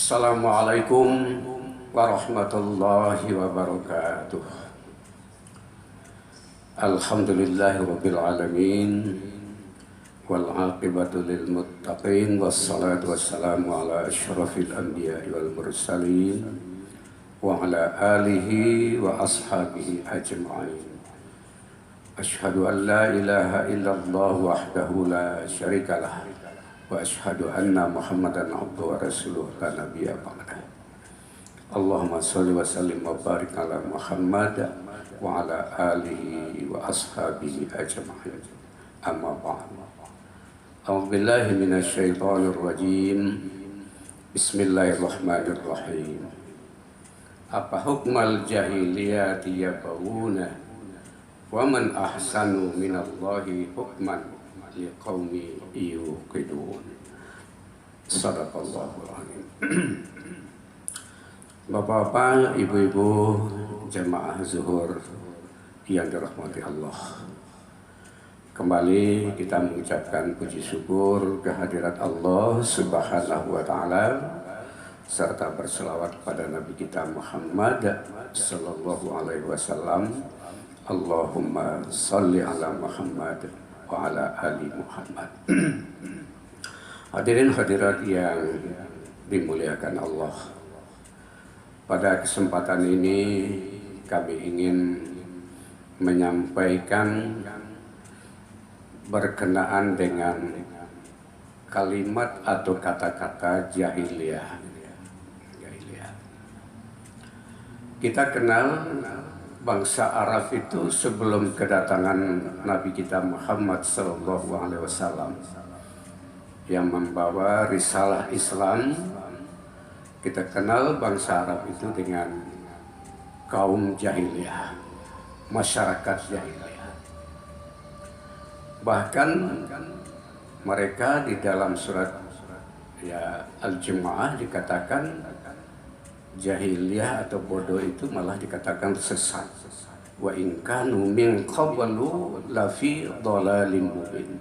Assalamualaikum warahmatullahi wabarakatuh. Alhamdulillahirabbil alamin wal aqibatu lil muttaqin wassalatu wassalamu ala asyrafil anbiya'i wal mursalin wa ala alihi wa ashabihi ajma'in. Asyhadu an la ilaha illallah wahdahu la syarikalah wa asyhadu anna Muhammadan abduhu wa rasuluh la nabiyya ba'dah. Allahumma shalli wa sallim wa barik ala Muhammad wa ala alihi wa ashabihi ajma'in. Amma ba'd. A'udzu billahi minasy syaithanir rajim. Bismillahirrahmanirrahim. Apa hukmal jahiliyati yabghuna wa man ahsanu minallahi hukman liqaumi yuqinun. Sadaqallahul azim. Bapak-bapak, ibu-ibu, jamaah zuhur yang dirahmati Allah. Kembali kita mengucapkan puji syukur kehadirat Allah Subhanahu wa taala serta berselawat kepada Nabi kita Muhammad sallallahu alaihi wasallam. Allahumma shalli ala Muhammad wa ala ali Muhammad. Hadirin hadirat yang dimuliakan Allah, pada kesempatan ini kami ingin menyampaikan berkenaan dengan kalimat atau kata-kata jahiliyah. Kita kenal bangsa Arab itu sebelum kedatangan Nabi kita Muhammad sallallahu alaihi wasallam yang membawa risalah Islam. Kita kenal bangsa Arab itu dengan kaum jahiliyah, masyarakat jahiliyah. Bahkan mereka di dalam surat Al-Jumu'ah dikatakan jahiliyah atau bodoh itu malah dikatakan sesat. Wa in kanu min qablu lafi dhalalim mubin.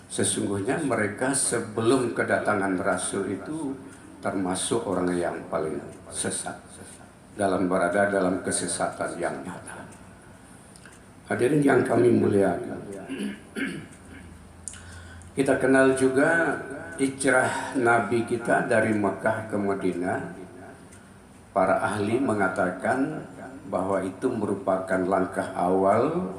Sesungguhnya mereka sebelum kedatangan Rasul itu termasuk orang yang paling sesat, berada dalam kesesatan yang nyata. Hadirin yang kami muliakan, kita kenal juga hijrah Nabi kita dari Mekah ke Madinah. Para ahli mengatakan bahwa itu merupakan langkah awal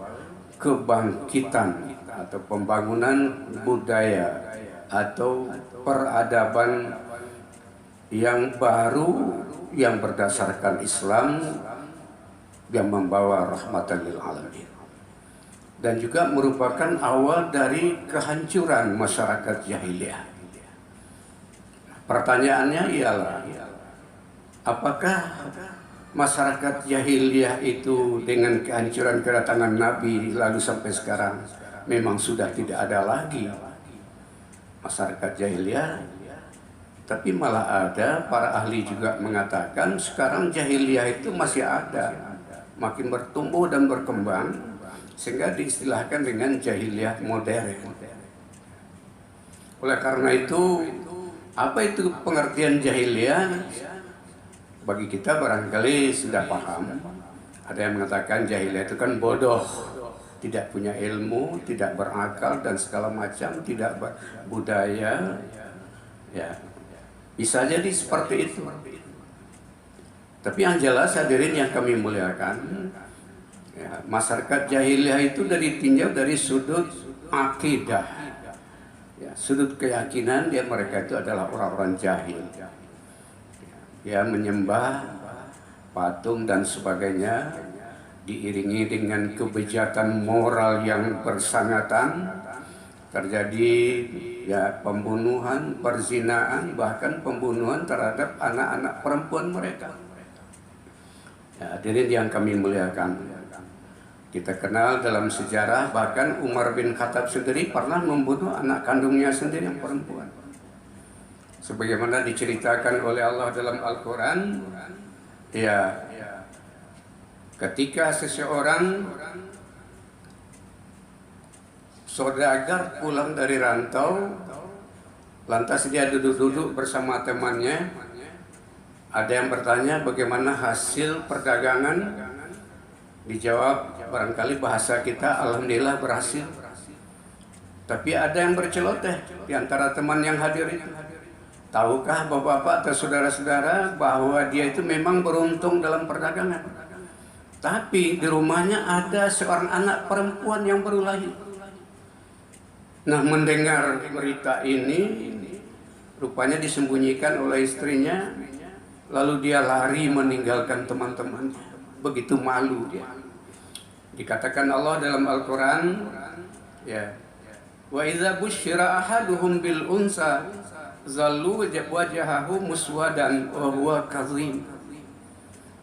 kebangkitan atau pembangunan budaya atau peradaban yang baru yang berdasarkan Islam yang membawa rahmatan lil alamin, dan juga merupakan awal dari kehancuran masyarakat jahiliyah. Pertanyaannya ialah, apakah masyarakat jahiliyah itu dengan kehancuran kedatangan Nabi lalu sampai sekarang memang sudah tidak ada lagi masyarakat jahiliyah? Tapi malah ada para ahli juga mengatakan sekarang jahiliyah itu masih ada, makin bertumbuh dan berkembang sehingga diistilahkan dengan jahiliyah modern. Oleh karena itu, apa itu pengertian jahiliyah? Bagi kita barangkali sudah paham. Ada yang mengatakan jahiliyah itu kan bodoh, tidak punya ilmu, tidak berakal dan segala macam, tidak berbudaya. Ya, bisa jadi seperti itu. Tapi yang jelas hadirin yang kami muliakan, ya, masyarakat jahiliyah itu ditinjau dari sudut akidah, ya, sudut keyakinan dia mereka itu adalah orang-orang jahil. Ya, menyembah patung dan sebagainya, diiringi dengan kebijakan moral yang bersangatan, terjadi ya pembunuhan, perzinaan, bahkan pembunuhan terhadap anak-anak perempuan mereka. Ya, hadirin yang kami muliakan, kita kenal dalam sejarah bahkan Umar bin Khattab sendiri pernah membunuh anak kandungnya sendiri yang perempuan. Sebagaimana diceritakan oleh Allah dalam Al-Quran, ya, ketika seseorang saudagar pulang dari rantau, lantas dia duduk-duduk bersama temannya, Ada yang bertanya bagaimana hasil perdagangan? Dijawab, barangkali bahasa kita alhamdulillah berhasil. Tapi ada yang berceloteh di antara teman yang hadir itu. Tahukah bapak-bapak atau saudara-saudara bahwa dia itu memang beruntung dalam perdagangan? Tapi di rumahnya ada seorang anak perempuan yang baru lahir. Nah, mendengar berita ini, rupanya disembunyikan oleh istrinya, lalu dia lari meninggalkan teman-temannya. Begitu malu dia. Dikatakan Allah dalam Al-Quran, ya, wa idza busyira ahaduhum bil unsa zallu wajhahu muswadan wa huwa kazim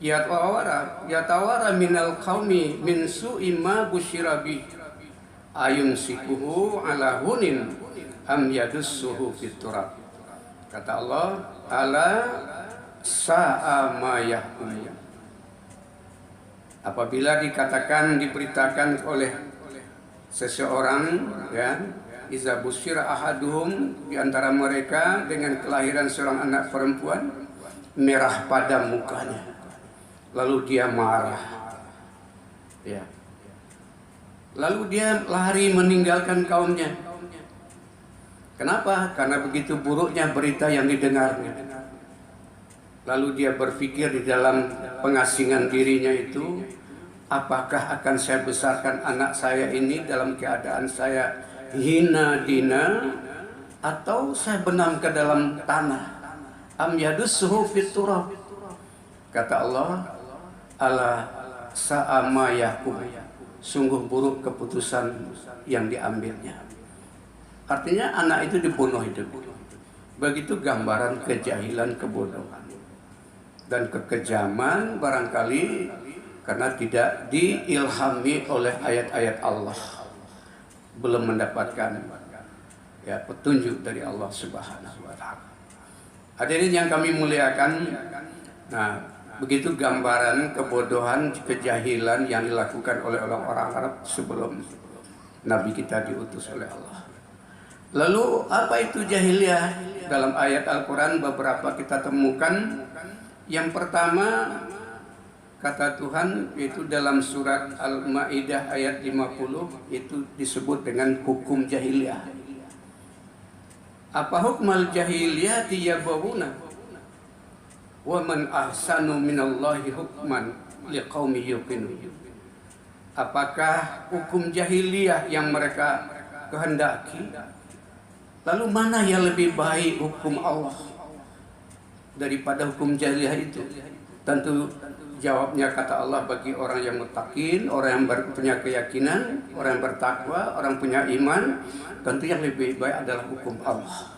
yatawara minal qaumi min su'i ma busyira bi ayumsikuhu ala hunin am yadussuhu fit turab. Kata Allah, ala sa'a ma yahkum. Apabila dikatakan, diberitakan oleh seseorang, ya, iza busyira ahaduhum, di antara mereka dengan kelahiran seorang anak perempuan, merah pada mukanya, lalu dia marah, ya, lalu dia lari meninggalkan kaumnya. Kenapa? Karena begitu buruknya berita yang didengarnya. Lalu dia berpikir di dalam pengasingan dirinya itu, apakah akan saya besarkan anak saya ini dalam keadaan saya hina dina, atau saya benam ke dalam tanah? Am yadussuhu fit turab. Kata Allah, ala sa'a ma yahkum. Sungguh buruk keputusan yang diambilnya. Artinya anak itu dibunuh hidup. Begitu gambaran kejahilan, kebodohan dan kekejaman barangkali karena tidak diilhami oleh ayat-ayat Allah, belum mendapatkan, ya, petunjuk dari Allah Subhanahu wa taala. Hadirin yang kami muliakan, nah, begitu gambaran kebodohan, kejahilan yang dilakukan oleh orang-orang Arab sebelum Nabi kita diutus oleh Allah. Lalu apa itu jahiliyah? Dalam ayat Al-Quran beberapa kita temukan. Yang pertama, kata Tuhan, itu dalam surat Al-Ma'idah ayat 50, itu disebut dengan hukum jahiliyah. Apa hukmal jahiliyah yabghuna wa man ahsanu minallahi hukman liqaumi yuqinun. Apakah hukum jahiliyah yang mereka kehendaki? Lalu mana yang lebih baik hukum Allah daripada hukum jahiliyah itu? Tentu jawabnya kata Allah, bagi orang yang muttaqin, orang yang punya keyakinan, orang yang bertakwa, orang punya iman, tentu yang lebih baik adalah hukum Allah.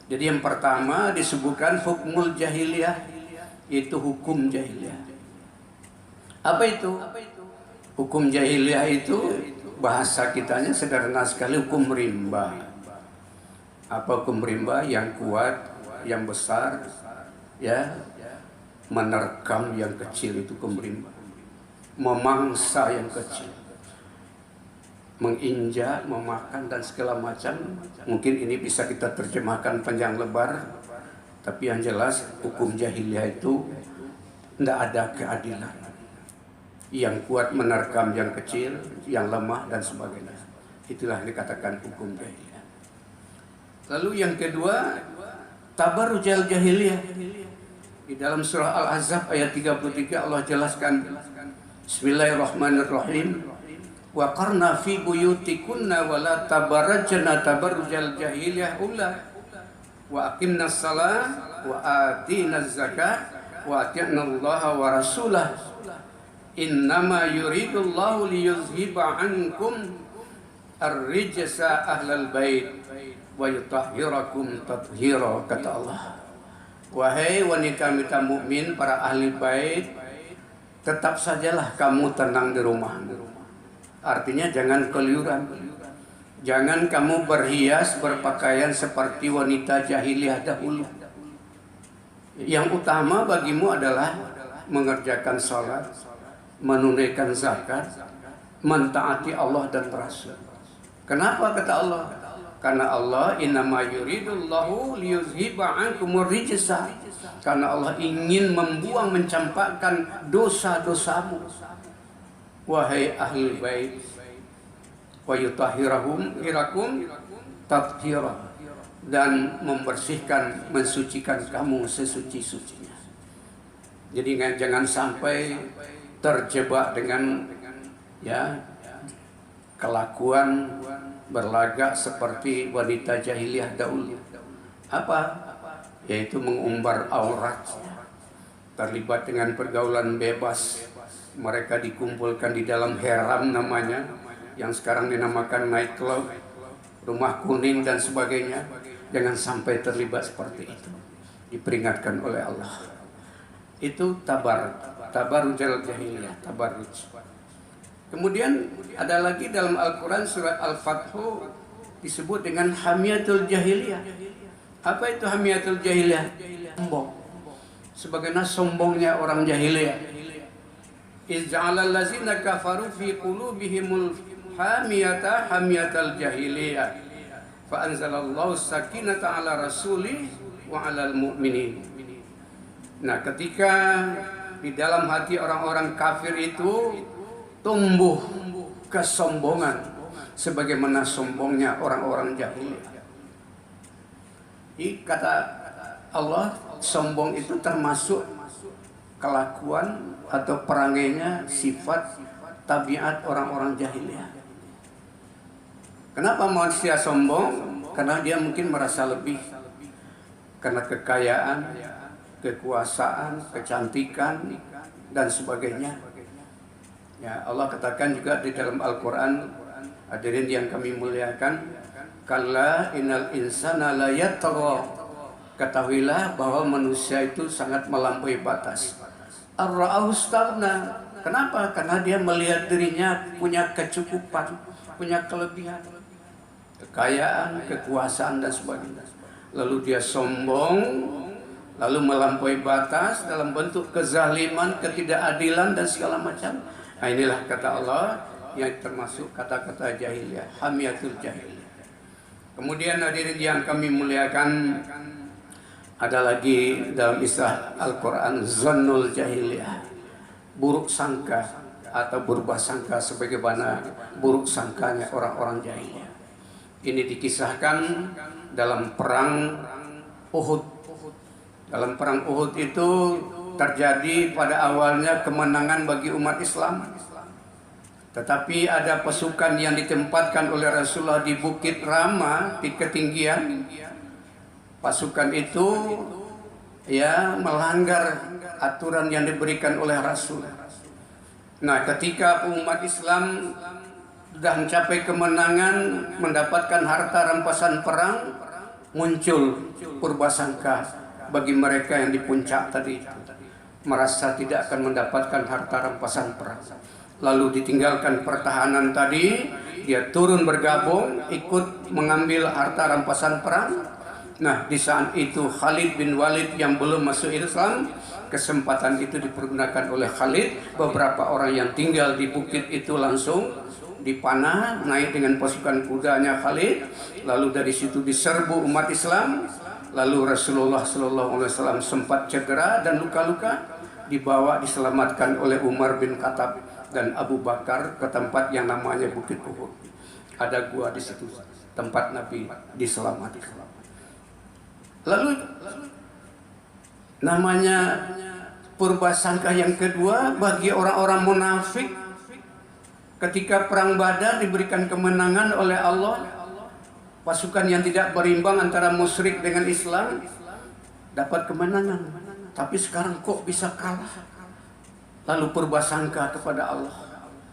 Jadi yang pertama disebutkan hukmul jahiliyah, itu hukum jahiliyah. Apa itu? Hukum jahiliyah itu bahasa kitanya sederhana sekali, hukum rimba. Apa hukum rimba? Yang kuat, yang besar, ya, menerkam yang kecil itu hukum rimba. Memangsa yang kecil, menginjak, memakan dan segala macam. Mungkin ini bisa kita terjemahkan panjang lebar, tapi yang jelas hukum jahiliyah itu tidak ada keadilan. Yang kuat menerkam yang kecil, yang lemah dan sebagainya. Itulah yang dikatakan hukum jahiliyah. Lalu yang kedua, tabarrujal jahiliyah. Di dalam surah Al-Ahzab ayat 33 Allah jelaskan, Bismillahirrahmanirrahim. Wa qarna fi buyutikunna wa la tabarrajna tabarrujal jahiliyah ula wa aqimna shalah wa atina zakah wa atina allaha wa rasulah innama yuridullahu liyuzhiba ankum ar-rijsa ahlal bait wa yutahhirakum tathhira. Kata Allah, wahai wanita-wanita mukmin, para ahli bait, tetap sajalah kamu tenang di rumah. Artinya jangan keluyuran, jangan kamu berhias, berpakaian seperti wanita jahiliyah dahulu. Yang utama bagimu adalah mengerjakan salat, menunaikan zakat, mentaati Allah dan Rasul. Kenapa? Kata Allah, Karena Allah innama yuridullahu liyuzhiba ankumur rijsa. Karena Allah ingin membuang, mencampakkan dosa-dosamu, wahai ahli bait, wa yutahhirahum irakum tathira, dan membersihkan, mensucikan kamu sesuci-sucinya. Jadi jangan sampai terjebak dengan ya kelakuan berlagak seperti wanita jahiliyah dahulu. Apa? Yaitu mengumbar aurat, terlibat dengan pergaulan bebas. Mereka dikumpulkan di dalam haram namanya, yang sekarang dinamakan night club, rumah kuning dan sebagainya. Jangan sampai terlibat seperti itu. Diperingatkan oleh Allah. Itu tabarrujal jahiliyah, tabarruj. Kemudian ada lagi dalam Al-Quran surat Al-Fathu disebut dengan hamiyatul jahiliyah. Apa itu hamiyatul jahiliyah? Sombong. Sebagaimana sombongnya orang jahiliyah. Iz'alal lazina kafaru fi qulubihimul hamiyata hamiyatal jahiliyah. Fa anzalallahu sakinata ala rasuli wa alal mu'minin. Nah, ketika di dalam hati orang-orang kafir itu tumbuh kesombongan sebagaimana sombongnya orang-orang jahiliyah. Kata Allah, sombong itu termasuk kelakuan atau perangainya, sifat tabiat orang-orang jahiliyah. Kenapa manusia sombong? Karena dia mungkin merasa lebih karena kekayaan, kekuasaan, kecantikan dan sebagainya. Ya, Allah katakan juga di dalam Al-Quran, hadirin yang kami muliakan, kalla innal insana la yatgha. Ketahuilah bahwa manusia itu sangat melampaui batas. Ar-ra'ahu istaghna. Kenapa? Karena dia melihat dirinya punya kecukupan, punya kelebihan, kekayaan, kekuasaan dan sebagainya. Lalu dia sombong, lalu melampaui batas dalam bentuk kezaliman, ketidakadilan dan segala macam. Nah, inilah kata Allah yang termasuk kata-kata jahiliyah, hamiyatul jahiliyah. Kemudian hadirin yang kami muliakan, ada lagi dalam istilah Al-Quran zannul jahiliyah, buruk sangka atau berubah sangka sebagaimana buruk sangkanya orang-orang jahiliyah. Ini dikisahkan dalam perang Uhud. Dalam perang Uhud itu terjadi pada awalnya kemenangan bagi umat Islam. Tetapi ada pasukan yang ditempatkan oleh Rasulullah di Bukit Rama, di ketinggian. Pasukan itu ya melanggar aturan yang diberikan oleh Rasul. Nah, ketika umat Islam sudah mencapai kemenangan, mendapatkan harta rampasan perang, muncul purbasangka bagi mereka yang di puncak tadi itu, merasa tidak akan mendapatkan harta rampasan perang. Lalu ditinggalkan pertahanan tadi, dia turun bergabung, ikut mengambil harta rampasan perang. Nah, di saat itu Khalid bin Walid yang belum masuk Islam, kesempatan itu dipergunakan oleh Khalid. Beberapa orang yang tinggal di bukit itu langsung dipanah, naik dengan pasukan kudanya Khalid. Lalu dari situ diserbu umat Islam. Lalu Rasulullah SAW sempat cedera dan luka-luka, dibawa diselamatkan oleh Umar bin Khattab dan Abu Bakar ke tempat yang namanya Bukit Uhud. Ada gua di situ, tempat Nabi diselamatkan. Lalu namanya purbasangka yang kedua bagi orang-orang munafik. Ketika perang Badar diberikan kemenangan oleh Allah, pasukan yang tidak berimbang antara musyrik dengan Islam dapat kemenangan. Tapi sekarang kok bisa kalah? Lalu purbasangka kepada Allah.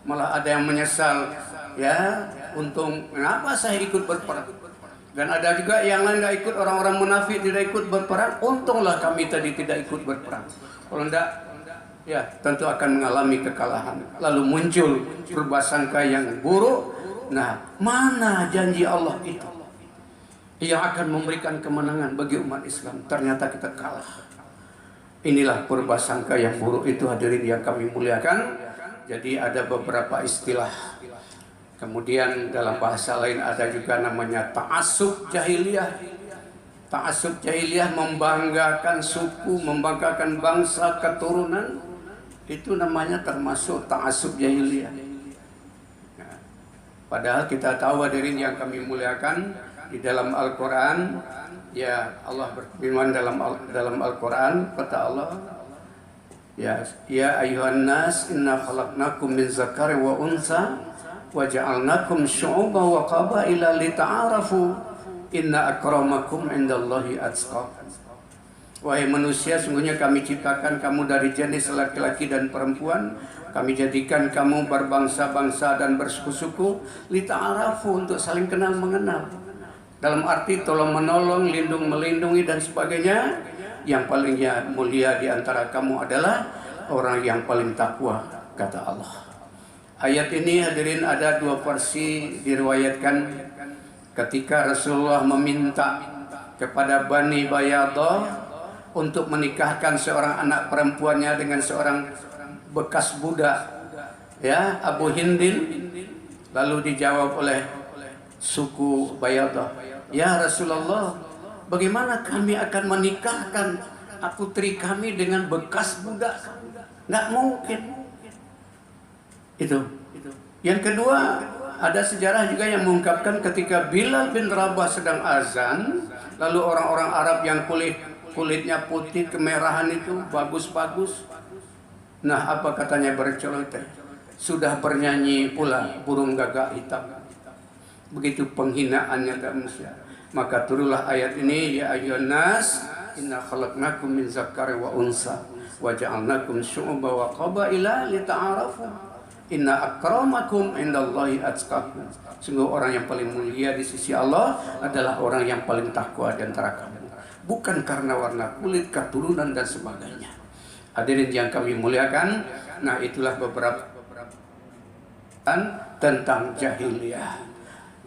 Malah ada yang menyesal, ya, untung kenapa saya ikut berperang. Dan ada juga yang lain nggak ikut, orang-orang munafik tidak ikut berperang. Untunglah kami tadi tidak ikut berperang. Kalau enggak, ya tentu akan mengalami kekalahan. Lalu muncul purbasangka yang buruk. Nah, mana janji Allah itu yang akan memberikan kemenangan bagi umat Islam? Ternyata kita kalah. Inilah purbasangka yang buruk itu, hadirin yang kami muliakan. Jadi ada beberapa istilah. Kemudian dalam bahasa lain ada juga namanya ta'assub jahiliyah. Ta'assub jahiliyah membanggakan suku, membanggakan bangsa, keturunan. Itu namanya termasuk ta'assub jahiliyah. Nah, padahal kita tahu hadirin yang kami muliakan, di dalam Al-Quran, ya Allah berfirman dalam Al-Quran, kata Allah, ya ayuhan nas inna khalaqnakum min zakari wa unsa wa ja'alnakum syu'uban wa qabaila lita'arafu inna akramakum indallahi atqakum. Wahai manusia, sungguhnya kami ciptakan kamu dari jenis laki-laki dan perempuan. Kami jadikan kamu berbangsa-bangsa dan bersuku-suku, lita'arafu, untuk saling kenal mengenal. Dalam arti tolong menolong, lindung melindungi dan sebagainya. Yang paling mulia di antara kamu adalah orang yang paling takwa, kata Allah. Ayat ini hadirin ada dua versi diriwayatkan ketika Rasulullah meminta kepada Bani Bayadah untuk menikahkan seorang anak perempuannya dengan seorang bekas budak, ya, Abu Hindin. Lalu dijawab oleh suku Bayadah, ya Rasulullah, bagaimana kami akan menikahkan putri kami dengan bekas budak? Nggak mungkin. Itu. Yang kedua, ada sejarah juga yang mengungkapkan ketika Bilal bin Rabah sedang azan, lalu orang-orang Arab yang kulitnya putih kemerahan itu bagus-bagus. Nah, apa katanya berceloteh? Sudah bernyanyi pula burung gagak hitam. Begitu penghinaannya dan manusia. Maka turunlah ayat ini, ya ayyuhan nas inna khalaqnakum min zakari wa unsa wa ja'alnakum syu'uban wa qabaila lita'arafu inna akramakum indallahi atqakum. Sungguh orang yang paling mulia di sisi Allah adalah orang yang paling takwa di antara kamu, bukan karena warna kulit, keturunan dan sebagainya. Hadirin yang kami muliakan, nah itulah beberapa tentang jahiliyah.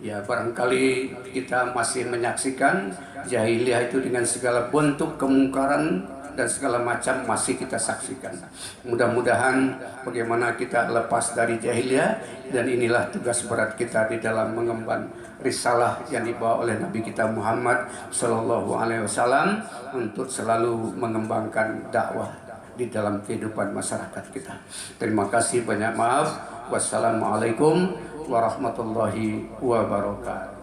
Ya, barangkali kita masih menyaksikan jahiliyah itu dengan segala bentuk kemungkaran dan segala macam masih kita saksikan. Mudah-mudahan bagaimana kita lepas dari jahiliyah, dan inilah tugas berat kita di dalam mengemban risalah yang dibawa oleh Nabi kita Muhammad Sallallahu Alaihi Wasallam untuk selalu mengembangkan dakwah di dalam kehidupan masyarakat kita. Terima kasih, banyak maaf. Wassalamualaikum warahmatullahi wabarakatuh.